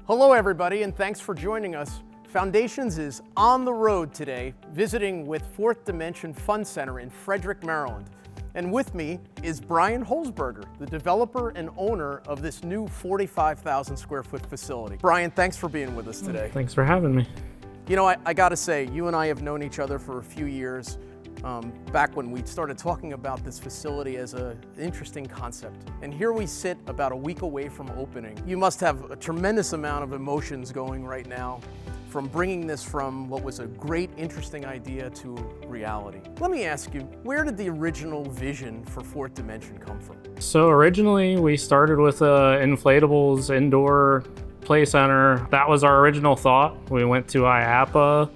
Hello everybody, and thanks for joining us. Foundations is on the road today, visiting with Fourth Dimension Fun Center in Frederick, Maryland. And with me is Brian Holzberger, the developer and owner of this new 45,000 square foot facility. Brian, thanks for being with us today. Thanks for having me. You know, I gotta say, you and I have known each other for a few years, back when we started talking about this facility as an interesting concept. And here we sit about a week away from opening. You must have a tremendous amount of emotions going right now from bringing this from what was a great, interesting idea to reality. Let me ask you, where did the original vision for Fourth Dimension come from? So originally we started with inflatables indoor play center. That was our original thought. We went to IAAPA,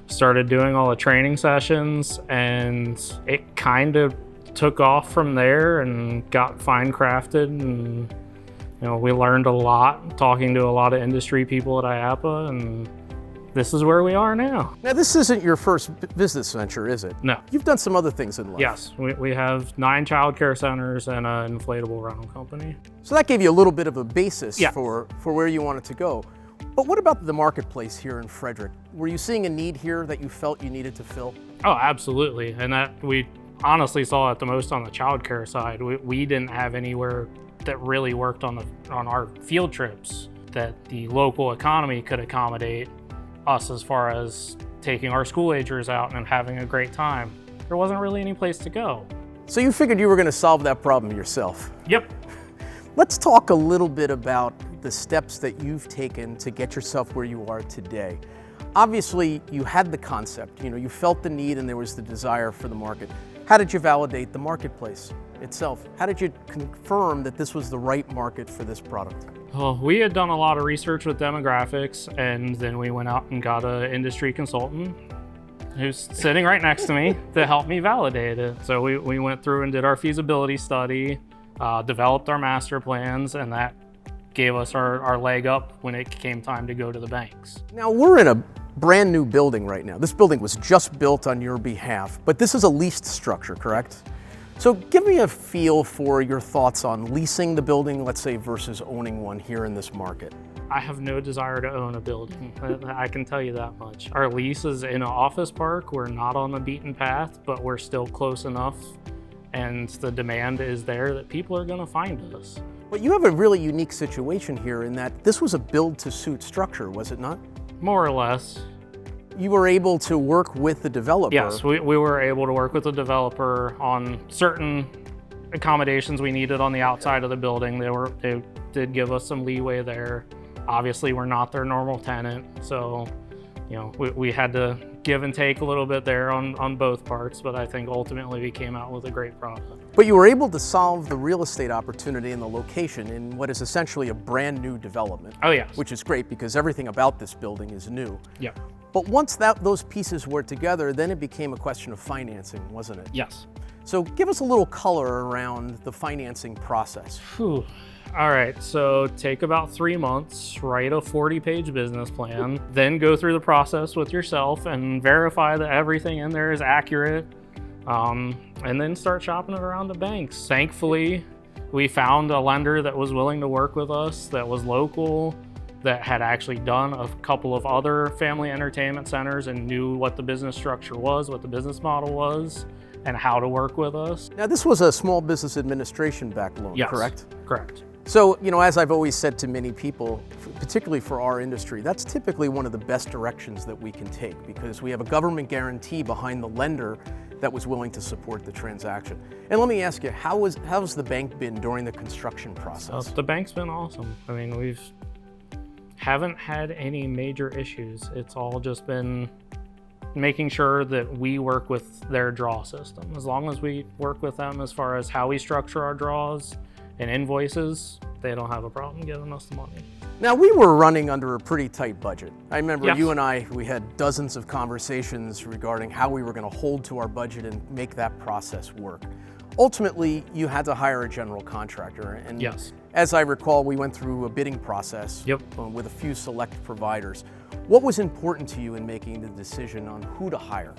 started doing all the training sessions, and it kind of took off from there and got fine crafted. And we learned a lot talking to a lot of industry people at IAAPA, and this is where we are now. Now, this isn't your first business venture, is it? No. You've done some other things in life. Yes, we have 9 child care centers and an inflatable rental company. So that gave you a little bit of a basis Yeah. for where you wanted to go. But what about the marketplace here in Frederick? Were you seeing a need here that you felt you needed to fill? Oh, absolutely. And that we honestly saw it the most on the child care side. We didn't have anywhere that really worked on our field trips that the local economy could accommodate us as far as taking our school agers out and having a great time. There wasn't really any place to go. So you figured you were going to solve that problem yourself. Yep. Let's talk a little bit about the steps that you've taken to get yourself where you are today. Obviously, you had the concept, you felt the need and there was the desire for the market. How did you validate the marketplace itself? How did you confirm that this was the right market for this product? Well, we had done a lot of research with demographics, and then we went out and got an industry consultant who's sitting right next to me to help me validate it. So we went through and did our feasibility study, developed our master plans, and that gave us our leg up when it came time to go to the banks. Now, we're in a brand new building right now. This building was just built on your behalf, but this is a leased structure, correct? So give me a feel for your thoughts on leasing the building, let's say, versus owning one here in this market. I have no desire to own a building. I can tell you that much. Our lease is in an office park. We're not on the beaten path, but we're still close enough, and the demand is there that people are gonna find us. But you have a really unique situation here in that this was a build-to-suit structure, was it not? More or less. You were able to work with the developer. Yes, we were able to work with the developer on certain accommodations we needed on the outside of the building. They did give us some leeway there. Obviously, we're not their normal tenant, so we had to give and take a little bit there on both parts, but I think ultimately we came out with a great product. But you were able to solve the real estate opportunity and the location in what is essentially a brand new development. Oh, yes. Which is great because everything about this building is new. Yeah. But once those pieces were together, then it became a question of financing, wasn't it? Yes. So give us a little color around the financing process. Whew. All right, so take about 3 months, write a 40-page business plan, then go through the process with yourself and verify that everything in there is accurate, and then start shopping it around the banks. Thankfully, we found a lender that was willing to work with us, that was local, that had actually done a couple of other family entertainment centers and knew what the business structure was, what the business model was, and how to work with us. Now, this was a small business administration backed loan, Yes, correct? Correct. So, as I've always said to many people, particularly for our industry, that's typically one of the best directions that we can take because we have a government guarantee behind the lender that was willing to support the transaction. And let me ask you, how's the bank been during the construction process? The bank's been awesome. I mean, haven't had any major issues. It's all just been making sure that we work with their draw system. As long as we work with them as far as how we structure our draws and invoices, they don't have a problem giving us the money. Now, we were running under a pretty tight budget. I remember Yes. you and we had dozens of conversations regarding how we were going to hold to our budget and make that process work. Ultimately, you had to hire a general contractor. And Yes. as I recall, we went through a bidding process Yep. with a few select providers. What was important to you in making the decision on who to hire?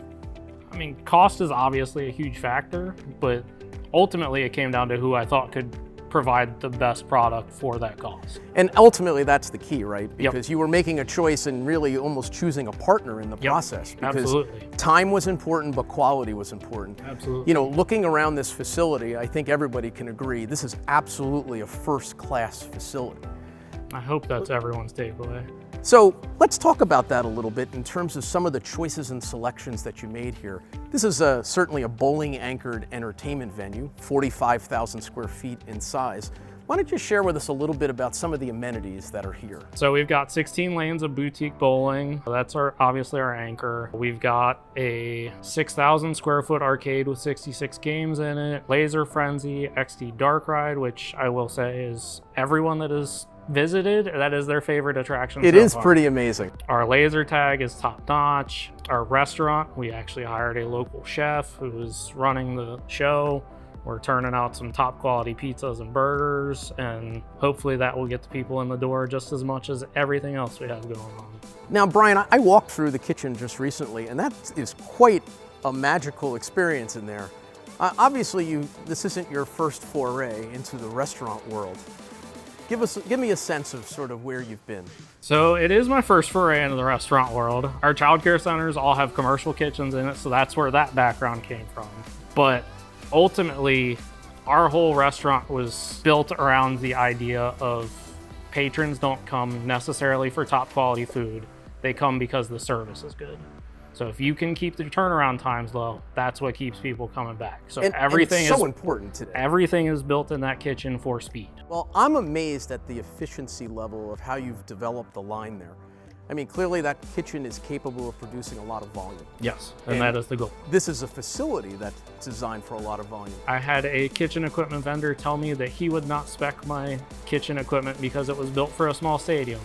I mean, cost is obviously a huge factor, but ultimately it came down to who I thought could provide the best product for that cost. And ultimately, that's the key, right? Yep. Because you were making a choice and really almost choosing a partner in the process. Because absolutely. time was important, but quality was important. Absolutely. You know, looking around this facility, I think everybody can agree this is absolutely a first-class facility. I hope that's everyone's takeaway. So let's talk about that a little bit in terms of some of the choices and selections that you made here. This is certainly a bowling-anchored entertainment venue, 45,000 square feet in size. Why don't you share with us a little bit about some of the amenities that are here? So we've got 16 lanes of boutique bowling. That's obviously our anchor. We've got a 6,000 square foot arcade with 66 games in it, Laser Frenzy, XD Dark Ride, which I will say is everyone that is visited, that is their favorite attraction. It is pretty amazing. Our laser tag is top notch. Our restaurant, we actually hired a local chef who is running the show. We're turning out some top quality pizzas and burgers, and hopefully that will get the people in the door just as much as everything else we have going on. Now, Brian, I walked through the kitchen just recently, and that is quite a magical experience in there. Obviously, this isn't your first foray into the restaurant world. Give me a sense of sort of where you've been. So it is my first foray into the restaurant world. Our childcare centers all have commercial kitchens in it, so that's where that background came from. But ultimately, our whole restaurant was built around the idea of patrons don't come necessarily for top quality food. They come because the service is good. So if you can keep the turnaround times low, that's what keeps people coming back. So everything is so important today. Everything is built in that kitchen for speed. Well, I'm amazed at the efficiency level of how you've developed the line there. I mean, clearly that kitchen is capable of producing a lot of volume. Yes, and that is the goal. This is a facility that's designed for a lot of volume. I had a kitchen equipment vendor tell me that he would not spec my kitchen equipment because it was built for a small stadium.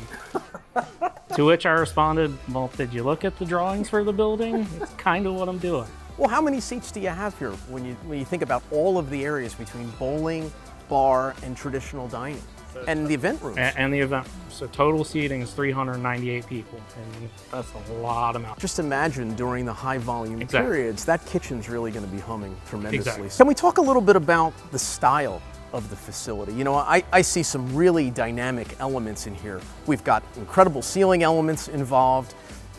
To which I responded, well, did you look at the drawings for the building? It's kind of what I'm doing. Well, how many seats do you have here when you think about all of the areas between bowling, bar, and traditional dining? And the event rooms. And the event rooms. So total seating is 398 people, and that's a lot of amount. Just imagine during the high volume periods, that kitchen's really going to be humming tremendously. Exactly. Can we talk a little bit about the style of the facility? You know, I see some really dynamic elements in here. We've got incredible ceiling elements involved,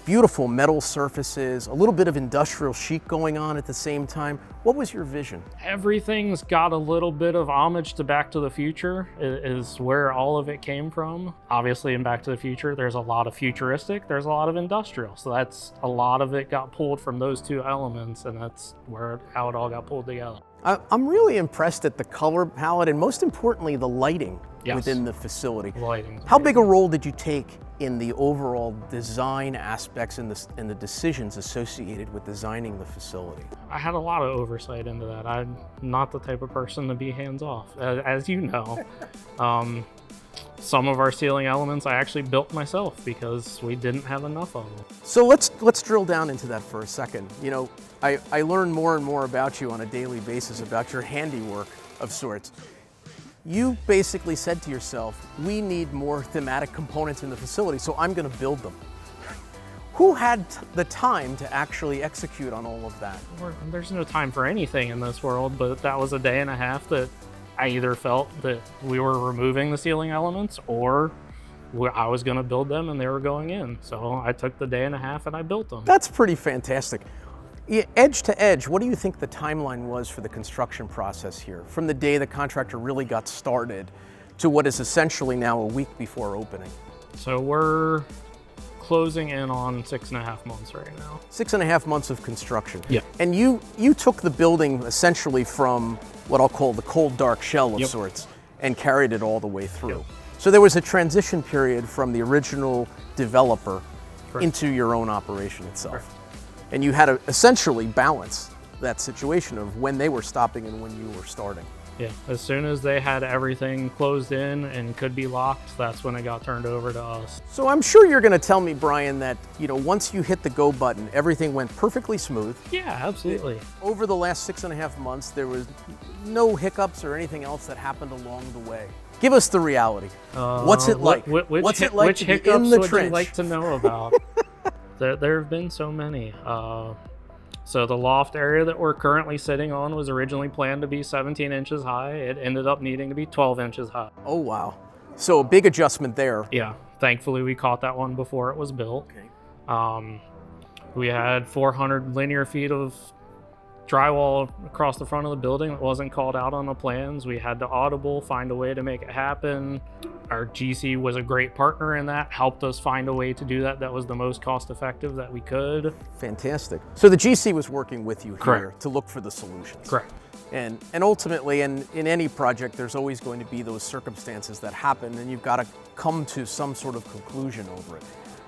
beautiful metal surfaces, a little bit of industrial chic going on at the same time. What was your vision? Everything's got a little bit of homage to Back to the Future is where all of it came from. Obviously in Back to the Future, there's a lot of futuristic, there's a lot of industrial. So that's a lot of it got pulled from those two elements, and that's how it all got pulled together. I'm really impressed at the color palette and most importantly, the lighting within the facility. Lighting. How big a role did you take in the overall design aspects and the decisions associated with designing the facility? I had a lot of oversight into that. I'm not the type of person to be hands-off, as you know. Some of our ceiling elements I actually built myself because we didn't have enough of them. So let's drill down into that for a second. You know, I learn more and more about you on a daily basis, about your handiwork of sorts. You basically said to yourself, we need more thematic components in the facility, so I'm going to build them. Who had the time to actually execute on all of that? There's no time for anything in this world, but that was a day and a half that I either felt that we were removing the ceiling elements or I was going to build them and they were going in. So I took the day and a half and I built them. That's pretty fantastic. Edge to edge, what do you think the timeline was for the construction process here, from the day the contractor really got started to what is essentially now a week before opening? So we're closing in on 6.5 months right now. 6.5 months of construction. Yeah. And you took the building essentially from what I'll call the cold dark shell of sorts and carried it all the way through. Yep. So there was a transition period from the original developer into your own operation itself. Correct. And you had to essentially balance that situation of when they were stopping and when you were starting. Yeah, as soon as they had everything closed in and could be locked, that's when it got turned over to us. So I'm sure you're going to tell me, Brian, that once you hit the go button, everything went perfectly smooth. Yeah, absolutely. Over the last 6.5 months, there was no hiccups or anything else that happened along the way. Give us the reality. What's it like? What's it like which to be hiccups in the would trench? you like to know about? There have been so many. So the loft area that we're currently sitting on was originally planned to be 17 inches high. It ended up needing to be 12 inches high. Oh, wow. So a big adjustment there. Yeah, thankfully we caught that one before it was built. Okay. We had 400 linear feet of drywall across the front of the building that wasn't called out on the plans. We had to audible, find a way to make it happen. Our GC was a great partner in that, helped us find a way to do that that was the most cost effective that we could. Fantastic. So the GC was working with you here Correct. to look for the solutions. Correct. And ultimately, in any project, there's always going to be those circumstances that happen, and you've got to come to some sort of conclusion over it.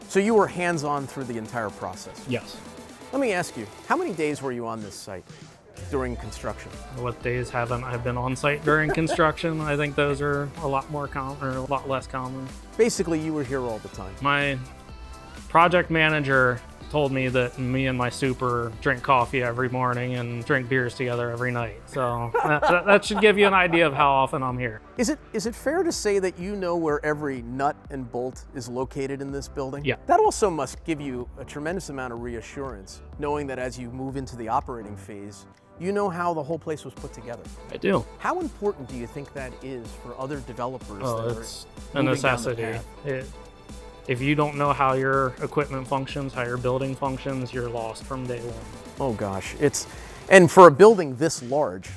So you were hands-on through the entire process. Yes. Let me ask you, how many days were you on this site during construction? What days haven't I been on site during construction? I think those are a lot more common, or a lot less common. Basically, you were here all the time. My project manager told me that me and my super drink coffee every morning and drink beers together every night. So that should give you an idea of how often I'm here. Is it fair to say that you know where every nut and bolt is located in this building? Yeah. That also must give you a tremendous amount of reassurance, knowing that as you move into the operating phase, you know how the whole place was put together. I do. How important do you think that is for other developers? Oh, that it's are a moving down the necessity. path? If you don't know how your equipment functions, how your building functions, you're lost from day one. Oh gosh, and for a building this large,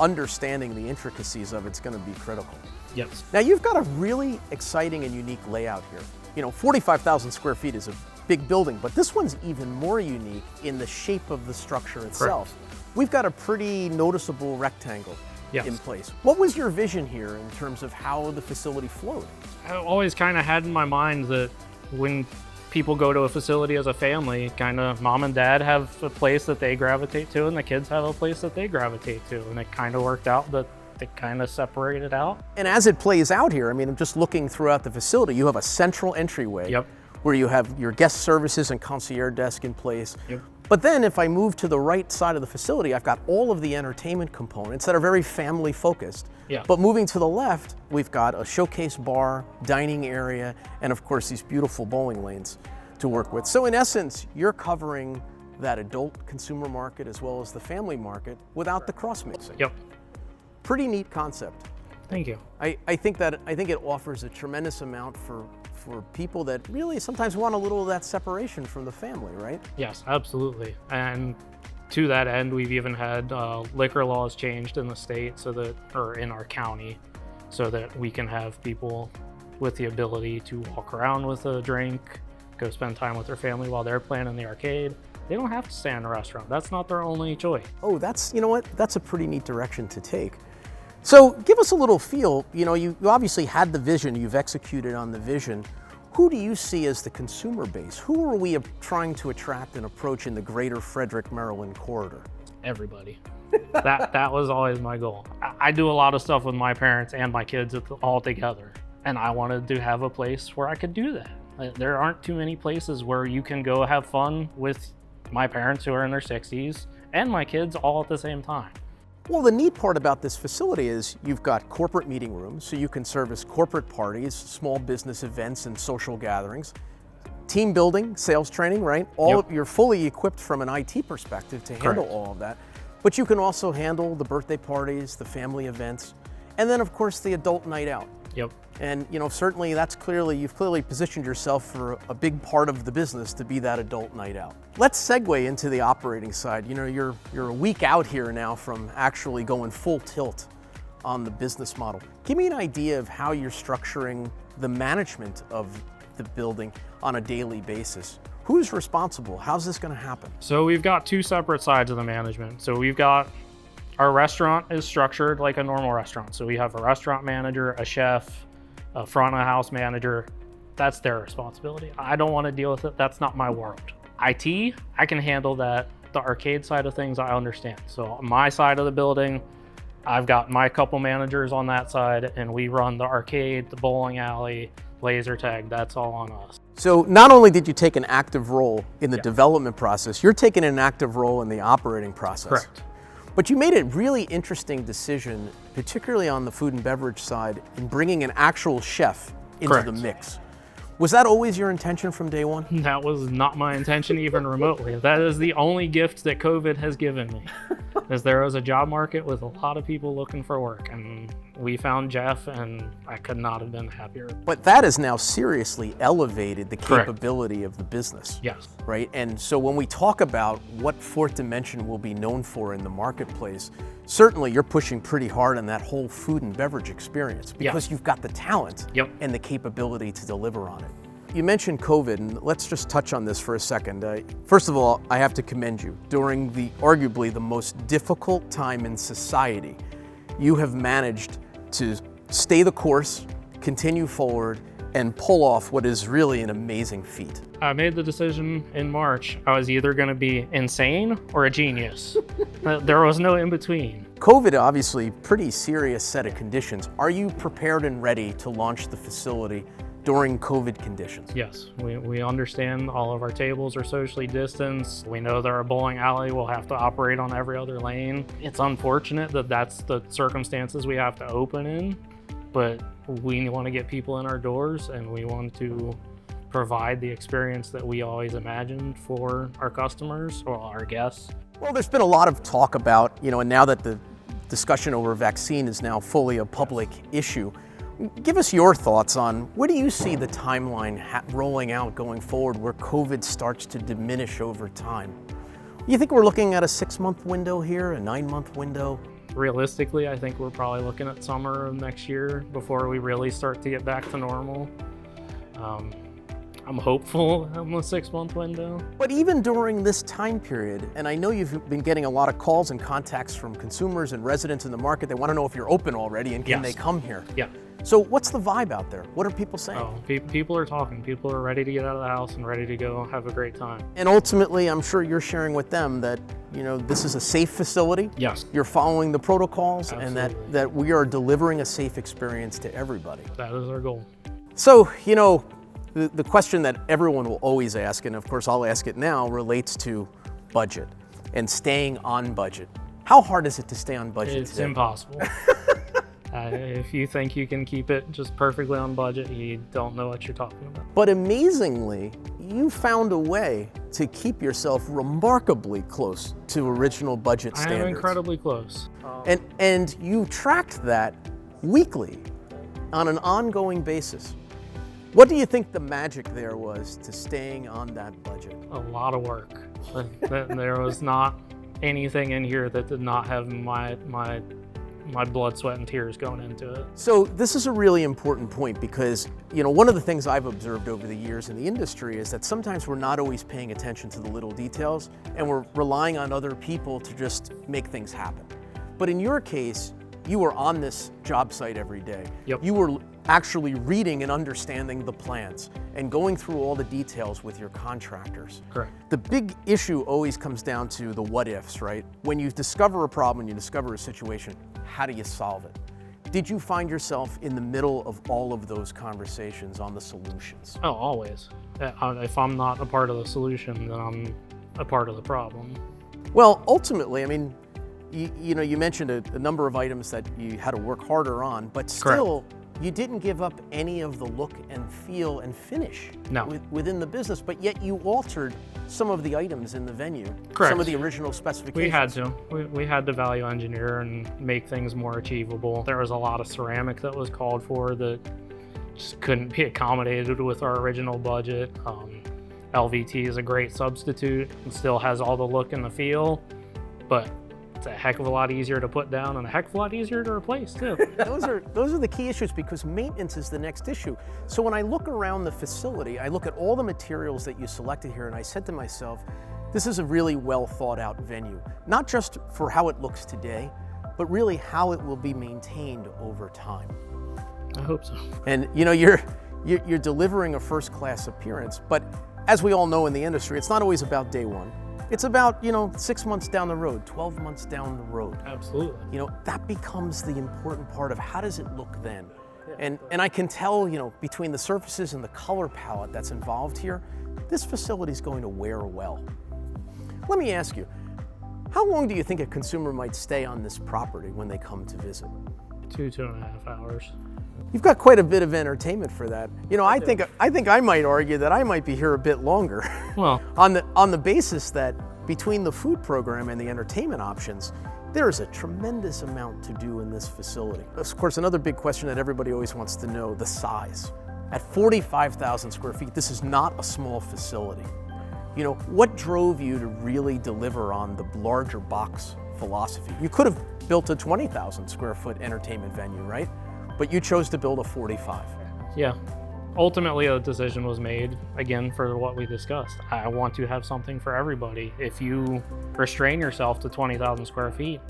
understanding the intricacies of it's going to be critical. Yes. Now you've got a really exciting and unique layout here. 45,000 square feet is a big building, but this one's even more unique in the shape of the structure itself. Correct. We've got a pretty noticeable rectangle in place. What was your vision here in terms of how the facility flowed? I always kind of had in my mind that when people go to a facility as a family, kind of mom and dad have a place that they gravitate to and the kids have a place that they gravitate to. And it kind of worked out that they kind of separated out. And as it plays out here, I'm just looking throughout the facility, you have a central entryway where you have your guest services and concierge desk in place. Yep. But then if I move to the right side of the facility, I've got all of the entertainment components that are very family focused. Yeah. But moving to the left, we've got a showcase bar, dining area, and of course these beautiful bowling lanes to work with. So in essence, you're covering that adult consumer market as well as the family market without the cross mixing. Yep. Pretty neat concept. Thank you. I think it offers a tremendous amount for people that really sometimes want a little of that separation from the family, right? Yes, absolutely. And to that end, we've even had liquor laws changed in the state or in our county, so that we can have people with the ability to walk around with a drink, go spend time with their family while they're playing in the arcade. They don't have to stay in a restaurant. That's not their only choice. Oh, you know what? That's a pretty neat direction to take. So give us a little feel. You obviously had the vision, you've executed on the vision. Who do you see as the consumer base? Who are we trying to attract and approach in the greater Frederick, Maryland corridor? Everybody. That was always my goal. I do a lot of stuff with my parents and my kids all together, and I wanted to have a place where I could do that. There aren't too many places where you can go have fun with my parents who are in their 60s and my kids all at the same time. Well, the neat part about this facility is you've got corporate meeting rooms, so you can service corporate parties, small business events, and social gatherings. Team building, sales training, right? You're fully equipped from an IT perspective to handle all of that. But you can also handle the birthday parties, the family events, and then of course the adult night out. Yep. And certainly you've clearly positioned yourself for a big part of the business to be that adult night out. Let's segue into the operating side. You're a week out here now from actually going full tilt on the business model. Give me an idea of how you're structuring the management of the building on a daily basis. Who's responsible? How's this going to happen? So we've got two separate sides of the management. So we've got our restaurant is structured like a normal restaurant. So we have a restaurant manager, a chef, a front of house manager. That's their responsibility. I don't want to deal with it. That's not my world. IT, I can handle that. The arcade side of things, I understand. So on my side of the building, I've got my couple managers on that side, and we run the arcade, the bowling alley, laser tag. That's all on us. So not only did you take an active role in the development process, you're taking an active role in the operating process. Correct. But you made a really interesting decision, particularly on the food and beverage side, in bringing an actual chef into the mix. Was that always your intention from day one? That was not my intention even remotely. That is the only gift that COVID has given me, is there was a job market with a lot of people looking for work, and we found Jeff, and I could not have been happier. But that has now seriously elevated the Correct. capability of the business. Yes. Right? And so when we talk about what Fourth Dimension will be known for in the marketplace, certainly you're pushing pretty hard on that whole food and beverage experience because you've got the talent and the capability to deliver on it. You mentioned COVID, and let's just touch on this for a second. First of all, I have to commend you. During arguably the most difficult time in society, you have managed to stay the course, continue forward, and pull off what is really an amazing feat. I made the decision in March. I was either going to be insane or a genius. There was no in between. COVID, obviously, pretty serious set of conditions. Are you prepared and ready to launch the facility during COVID conditions? Yes, we understand all of our tables are socially distanced. We know that our bowling alley will have to operate on every other lane. It's unfortunate that that's the circumstances we have to open in, but we want to get people in our doors, and we want to provide the experience that we always imagined for our customers or our guests. Well, there's been a lot of talk about, and now that the discussion over vaccine is now fully a public issue, give us your thoughts on where do you see the timeline rolling out going forward where COVID starts to diminish over time? You think we're looking at a 6-month window here, a 9-month window? Realistically, I think we're probably looking at summer of next year before we really start to get back to normal. I'm hopeful in the 6-month window. But even during this time period, and I know you've been getting a lot of calls and contacts from consumers and residents in the market, they want to know if you're open already and can they come here? Yeah. So what's the vibe out there? What are people saying? Oh, people are talking. People are ready to get out of the house and ready to go have a great time. And ultimately, I'm sure you're sharing with them that, this is a safe facility. Yes. You're following the protocols. Absolutely. And that we are delivering a safe experience to everybody. That is our goal. So, the question that everyone will always ask, and of course I'll ask it now, relates to budget and staying on budget. How hard is it to stay on budget It's today? impossible. If you think you can keep it just perfectly on budget, you don't know what you're talking about. But amazingly, you found a way to keep yourself remarkably close to original budget standards. I am incredibly close. And you tracked that weekly on an ongoing basis. What do you think the magic there was to staying on that budget? A lot of work. There was not anything in here that did not have my blood, sweat, and tears going into it. So this is a really important point because, one of the things I've observed over the years in the industry is that sometimes we're not always paying attention to the little details and we're relying on other people to just make things happen. But in your case, you were on this job site every day. Yep. You were actually reading and understanding the plans and going through all the details with your contractors. Correct. The big issue always comes down to the what ifs, right? When you discover a problem, you discover a situation, how do you solve it? Did you find yourself in the middle of all of those conversations on the solutions? Oh, always. If I'm not a part of the solution, then I'm a part of the problem. Well, ultimately, you mentioned a number of items that you had to work harder on, but still, you didn't give up any of the look and feel and finish within the business, but yet you altered some of the items in the venue, some of the original specifications. We had to. We had to value engineer and make things more achievable. There was a lot of ceramic that was called for that just couldn't be accommodated with our original budget. LVT is a great substitute and still has all the look and the feel, but it's a heck of a lot easier to put down and a heck of a lot easier to replace too. Those are the key issues because maintenance is the next issue. So when I look around the facility, I look at all the materials that you selected here and I said to myself, this is a really well thought out venue, not just for how it looks today, but really how it will be maintained over time. I hope so. And you're delivering a first class appearance, but as we all know in the industry, it's not always about day one. It's about, 6 months down the road, 12 months down the road. Absolutely. That becomes the important part of how does it look then? And I can tell, between the surfaces and the color palette that's involved here, this facility is going to wear well. Let me ask you, how long do you think a consumer might stay on this property when they come to visit? 2.5 hours. You've got quite a bit of entertainment for that. You know, I think I might argue that I might be here a bit longer. Well, on the basis that between the food program and the entertainment options, there is a tremendous amount to do in this facility. Of course, another big question that everybody always wants to know, the size. At 45,000 square feet, this is not a small facility. You know, what drove you to really deliver on the larger box philosophy? You could have built a 20,000 square foot entertainment venue, right? But you chose to build a 45. Yeah. Ultimately, a decision was made, again, for what we discussed. I want to have something for everybody. If you restrain yourself to 20,000 square feet,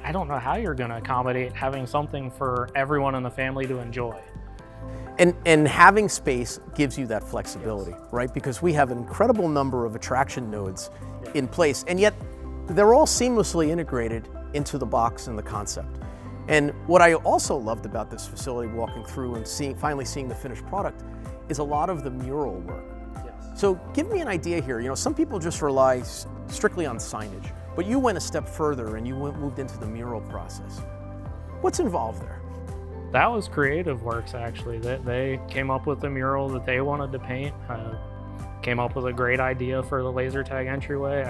I don't know how you're going to accommodate having something for everyone in the family to enjoy. And having space gives you that flexibility, yes, right? Because we have an incredible number of attraction nodes in place, and yet they're all seamlessly integrated into the box and the concept. And what I also loved about this facility, walking through and finally seeing the finished product, is a lot of the mural work. Yes. So give me an idea here. You know, some people just rely strictly on signage, but you went a step further and you moved into the mural process. What's involved there? That was Creative Works, actually. They came up with the mural that they wanted to paint. Came up with a great idea for the laser tag entryway.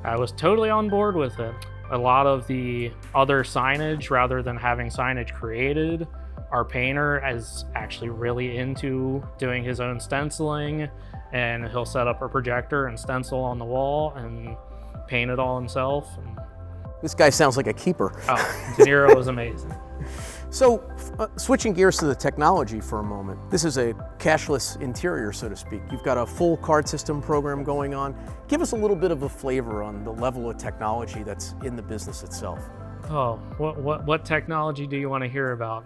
I was totally on board with it. A lot of the other signage, rather than having signage created, our painter is actually really into doing his own stenciling, and he'll set up a projector and stencil on the wall and paint it all himself. This guy sounds like a keeper. Oh, De Niro was amazing. So, switching gears to the technology for a moment, this is a cashless interior, so to speak. You've got a full card system program going on. Give us a little bit of a flavor on the level of technology that's in the business itself. Oh, what technology do you want to hear about?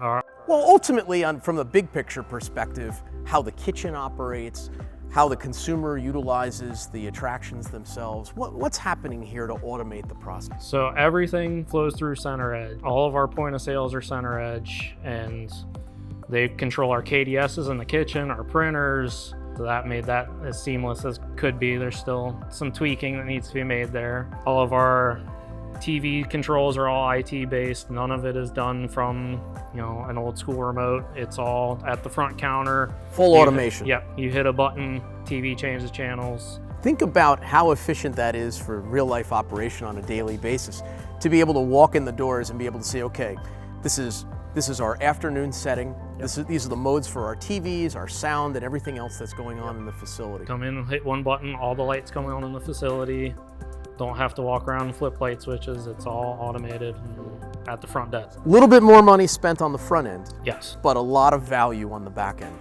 Well, ultimately, from the big picture perspective, how the kitchen operates, how the consumer utilizes the attractions themselves. What's happening here to automate the process? So everything flows through Center Edge. All of our point of sales are Center Edge, and they control our KDSs in the kitchen, our printers. So that made that as seamless as could be. There's still some tweaking that needs to be made there. All of our TV controls are all IT based. None of it is done from, you know, an old school remote. It's all at the front counter. Full automation. Yep. You hit a button, TV changes channels. Think about how efficient that is for real life operation on a daily basis. To be able to walk in the doors and be able to say, okay, this is our afternoon setting. Yep. These are the modes for our TVs, our sound, and everything else that's going on in the facility. Come in and hit one button, all the lights come on in the facility. Don't have to walk around and flip light switches. It's all automated at the front desk. A little bit more money spent on the front end. Yes. But a lot of value on the back end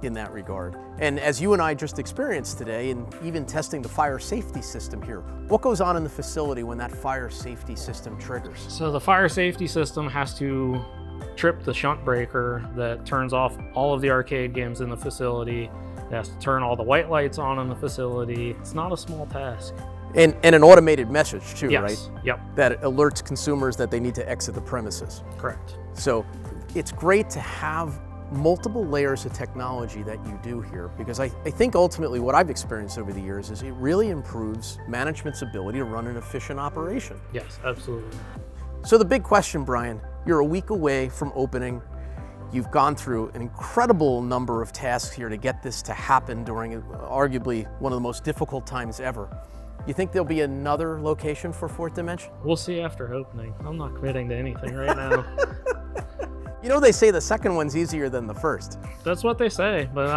in that regard. And as you and I just experienced today, and even testing the fire safety system here, what goes on in the facility when that fire safety system triggers? So the fire safety system has to trip the shunt breaker that turns off all of the arcade games in the facility. It has to turn all the white lights on in the facility. It's not a small task. And an automated message too, yes. Right? Yep. That alerts consumers that they need to exit the premises. Correct. So it's great to have multiple layers of technology that you do here, because I think ultimately what I've experienced over the years is it really improves management's ability to run an efficient operation. Yes, absolutely. So the big question, Brian, you're a week away from opening. You've gone through an incredible number of tasks here to get this to happen during arguably one of the most difficult times ever. You think there'll be another location for Fourth Dimension? We'll see after opening. I'm not committing to anything right now. You know, they say the second one's easier than the first. That's what they say, but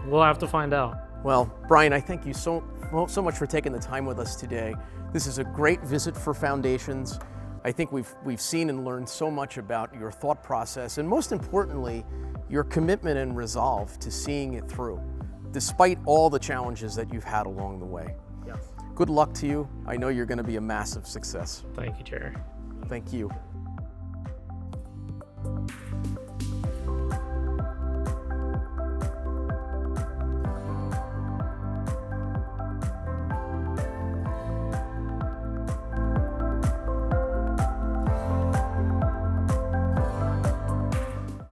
we'll have to find out. Well, Brian, I thank you so much for taking the time with us today. This is a great visit for Foundations. I think we've seen and learned so much about your thought process, and most importantly, your commitment and resolve to seeing it through, despite all the challenges that you've had along the way. Yes. Good luck to you. I know you're going to be a massive success. Thank you, Jerry. Thank you.